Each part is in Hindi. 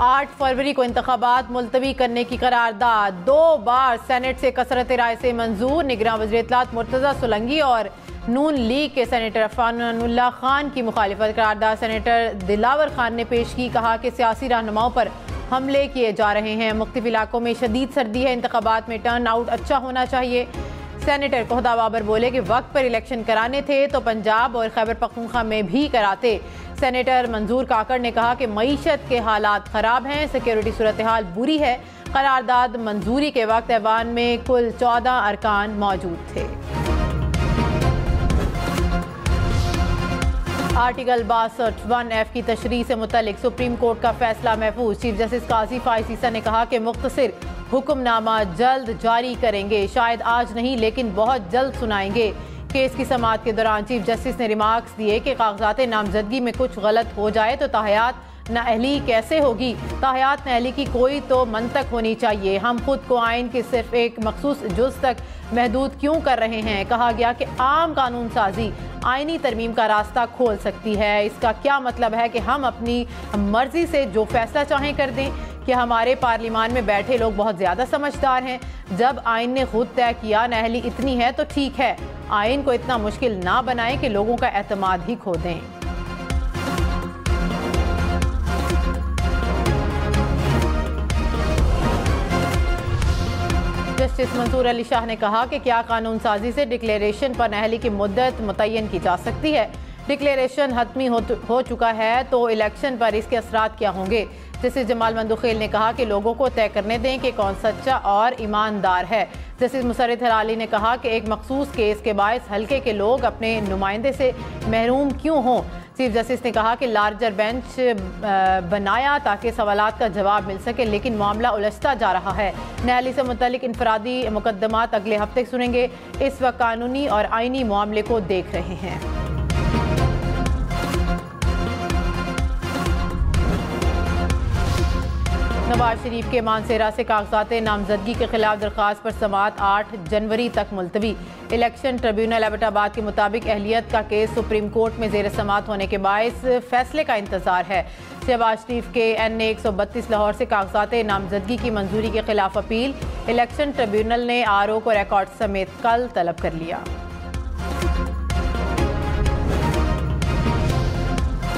8 फरवरी को इंतखाबात मुलतवी करने की करारदाद 2 बार सेनेट से कसरत राय से मंजूर। निगरान वज़ीर इत्तलात मुर्तज़ा सोलंकी और नून लीग के सेनेटर अफानुल्लाह खान की मुखालिफत करारदाद सेनेटर दिलावर खान ने पेश की। कहा कि सियासी रहनुमाओं पर हमले किए जा रहे हैं। मुख्तलिफ इलाकों में शदीद सर्दी है, इंतखाबात में टर्न आउट अच्छा होना चाहिए। सेनेटर कोहदा बाबर बोले कि वक्त पर इलेक्शन कराने थे तो पंजाब और खैबर पख्तूनख्वा में भी कराते। सेनेटर मंजूर काकड़ ने कहा कि मईशत के हालात ख़राब हैं, सिक्योरिटी सूरत हाल बुरी है। करारदाद मंजूरी के वक्त ऐवान में कुल 14 अरकान मौजूद थे। आर्टिकल 62(1)F की तशरीह से मुतल्लिक सुप्रीम कोर्ट का फैसला महफूज। चीफ जस्टिस काजी फाइज ईसा ने कहा कि मुख्तसर हुक्मनामा जल्द जारी करेंगे, शायद आज नहीं लेकिन बहुत जल्द सुनाएंगे। केस की समाअत के दौरान चीफ जस्टिस ने रिमार्क्स दिए कि कागजात नामजदगी में कुछ गलत हो जाए तो ताहयात नाअहली कैसे होगी। ताहयात नाअहली की कोई तो मंतक होनी चाहिए। हम खुद को आइन के सिर्फ एक मखसूस जुज़ तक महदूद क्यों कर रहे हैं। कहा गया कि आम कानून साजी आइनी तरमीम का रास्ता खोल सकती है। इसका क्या मतलब है कि हम अपनी मर्जी से जो फैसला चाहें कर दें? कि हमारे पार्लियामान में बैठे लोग बहुत ज़्यादा समझदार हैं। जब आइन ने खुद तय किया नाअहली इतनी है तो ठीक है, आइन को इतना मुश्किल ना बनाएं कि लोगों का एतमाद ही खो दें। जस्टिस मंसूर अली शाह ने कहा कि क्या कानून साजी से डिक्लेरेशन पर नाअहली की मुद्दत मुतय्यन की जा सकती है। डिक्लेरेशन हतमी हो चुका है तो इलेक्शन पर इसके असरात क्या होंगे। जस्टिस जमाल मंदुखेल ने कहा कि लोगों को तय करने दें कि कौन सच्चा और ईमानदार है। जस्टिस मुसर्रित हलाली ने कहा कि एक मखसूस केस के बायस हल्के के लोग अपने नुमाइंदे से महरूम क्यों हों। चीफ जस्टिस ने कहा कि लार्जर बेंच बनाया ताकि सवालात का जवाब मिल सके, लेकिन मामला उलझता जा रहा है। नाअहली से मुतल्लिक इनफरादी मुकदमात अगले हफ्ते सुनेंगे। इस वक्त कानूनी और आइनी मामले को देख रहे हैं। नवाज शरीफ के मानसेरा से कागजात नामजदगी के खिलाफ दरख्वास्त पर समाअत 8 जनवरी तक मुलतवी। इलेक्शन ट्रिब्यूनल एबटाबाद के मुताबिक अहलियत का केस सुप्रीम कोर्ट में जेर समाअत होने के बायस फैसले का इंतजार है। शहबाज शरीफ के NA 132 लाहौर से कागजात नामजदगी की मंजूरी के खिलाफ अपील। इलेक्शन ट्रिब्यूनल ने RO को रिकॉर्ड समेत कल तलब कर लिया।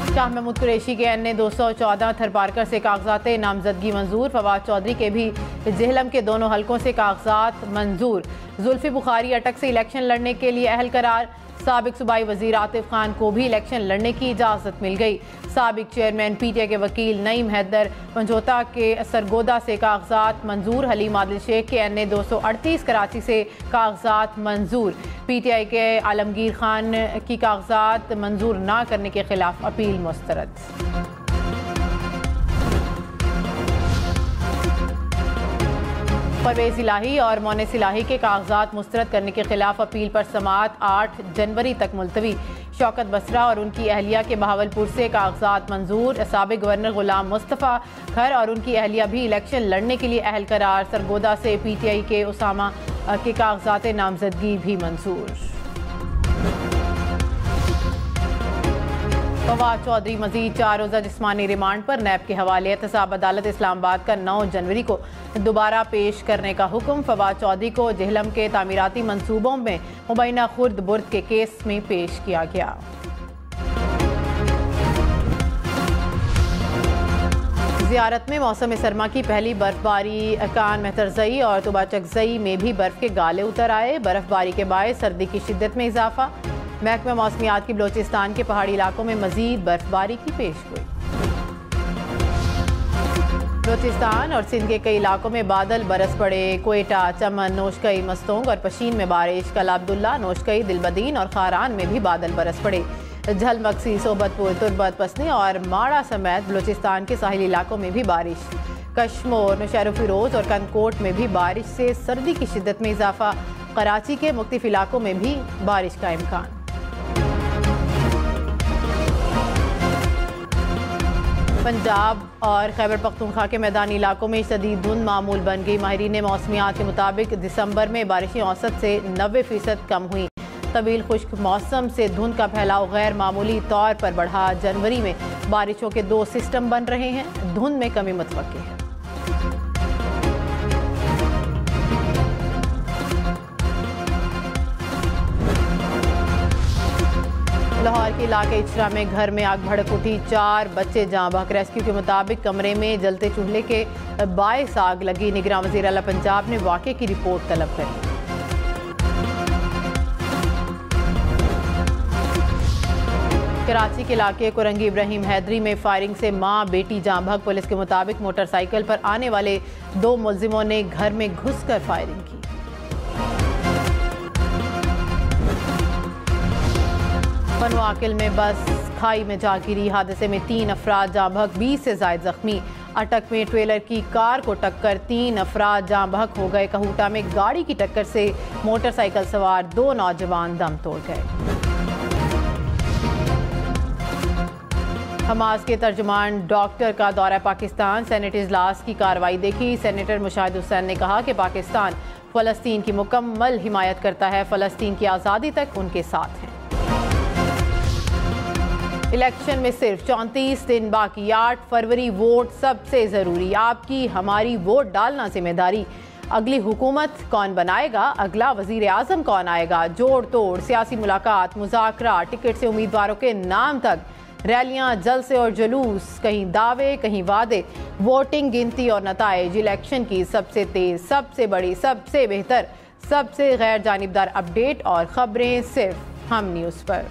शाह महमूद कुरैशी के NA 214 थरपारकर से कागजात नामजदगी मंजूर। फवाद चौधरी के भी जेहलम के दोनों हलकों से कागजात मंजूर। जुल्फी बुखारी अटक से इलेक्शन लड़ने के लिए अहल करार। साबिक सूबाई वजीर आतिफ खान को भी इलेक्शन लड़ने की इजाज़त मिल गई। साबिक चेयरमैन PTI के वकील नईम हैदर मंझोता के सरगोदा से कागजात मंजूर। हलीम आदिल शेख के NA 238 कराची से कागजात मंजूर। PTI के आलमगीर खान की कागजात मंजूर ना करने के खिलाफ अपील मुस्तरद। परवेज़ इलाही और मोनिस इलाही के कागजात मुस्तरद करने के खिलाफ अपील पर समाअत 8 जनवरी तक मुलतवी। शौकत बसरा और उनकी अहलिया के बहावलपुर से कागजात मंजूर। साबिक गवर्नर गुलाम मुस्तफ़ा खर और उनकी अहलिया भी इलेक्शन लड़ने के लिए अहल करार। सरगोदा से PTI के उसामा के कागजात नामजदगी भी मंजूर। फवाद चौधरी मजीद 4 रोज़ा जिस्मानी रिमांड पर नैब के हवाले। एहतसाब अदालत इस्लामाबाद का 9 जनवरी को दोबारा पेश करने का हुक्म। फवाद चौधरी को जेहलम के तामीराती मंसूबों में मुबैना खुर्द बुर्द के केस में पेश किया गया। ज़ियारत में मौसम सरमा की पहली बर्फबारी कान मेहतरजई और तुबाचकजई में भी बर्फ के गाले उतर आए। बर्फबारी के बायस सर्दी की शिद्दत में इजाफा। महकमा मौसमियात की बलोचिस्तान के पहाड़ी इलाकों में मजीद बर्फबारी की पेशगोई। बलोचिस्तान और सिंध के कई इलाकों में बादल बरस पड़े। कोयटा, चमन, नोशकई, मस्तोंग और पशीन में बारिश। कला अब्दुल्ला, नोशकई, दिलबदीन और खारान में भी बादल बरस पड़े। झलमक्सी, सोबतपुर, तुर्बत, पसनी और माड़ा समेत बलोचिस्तान के साहिली इलाकों में भी बारिश। कश्मोर, नौशहर फिरोज और कनकोट में भी बारिश से सर्दी की शिद्दत में इजाफा। कराची के मुख्तलिफ इलाकों में भी बारिश का इम्कान। पंजाब और खैबर पख्तूनख्वा के मैदानी इलाकों में शदीद धुंध मामूल बन गई। माहिरीन मौसमियात के मुताबिक दिसंबर में बारिशें औसत से 90% कम हुई। तवील खुश्क मौसम से धुंध का फैलाव गैर मामूली तौर पर बढ़ा। जनवरी में बारिशों के 2 सिस्टम बन रहे हैं, धुंध में कमी मुतवक्की है। लाहौर के इलाके इचरा में घर में आग भड़क उठी, 4 बच्चे जाँ बहक। रेस्क्यू के मुताबिक कमरे में जलते चूल्हे के बायस आग लगी। निगरान वज़ीर आला पंजाब ने वाक़े की रिपोर्ट तलब करी। कराची के इलाके कोरंगी इब्राहिम हैदरी में फायरिंग से मां बेटी जाँ बहक। पुलिस के मुताबिक मोटरसाइकिल पर आने वाले 2 मुलजिमों ने घर में घुसकर फायरिंग की। बनवाकिल में बस खाई में जा गिरी, हादसे में 3 अफराद जाँ बहक, 20 से ज्यादा जख्मी। अटक में ट्रेलर की कार को टक्कर, 3 अफराद जाँ बहक हो गए। कहूटा में गाड़ी की टक्कर से मोटरसाइकिल सवार 2 नौजवान दम तोड़ गए। हमास के तर्जुमान डॉक्टर का दौरा पाकिस्तान, सेनेट इजलास की कार्रवाई देखी। सेनेटर मुशाहिद हुसैन ने कहा कि पाकिस्तान फ़लस्तीन की मुकम्मल हिमायत करता है, फ़लस्तीन की आज़ादी तक उनके साथ है। इलेक्शन में सिर्फ 34 दिन बाकी, 8 फरवरी वोट सबसे ज़रूरी। आपकी हमारी वोट डालना जिम्मेदारी। अगली हुकूमत कौन बनाएगा, अगला वज़ीर आज़म कौन आएगा, जोड़ तोड़ सियासी मुलाकात, मुज़ाकरा, टिकट से उम्मीदवारों के नाम तक, रैलियां, जलसे और जुलूस, कहीं दावे कहीं वादे, वोटिंग, गिनती और नताइज। इलेक्शन की सबसे तेज, सबसे बड़ी, सबसे बेहतर, सबसे गैर जानिबदार अपडेट और खबरें सिर्फ हम न्यूज़ पर।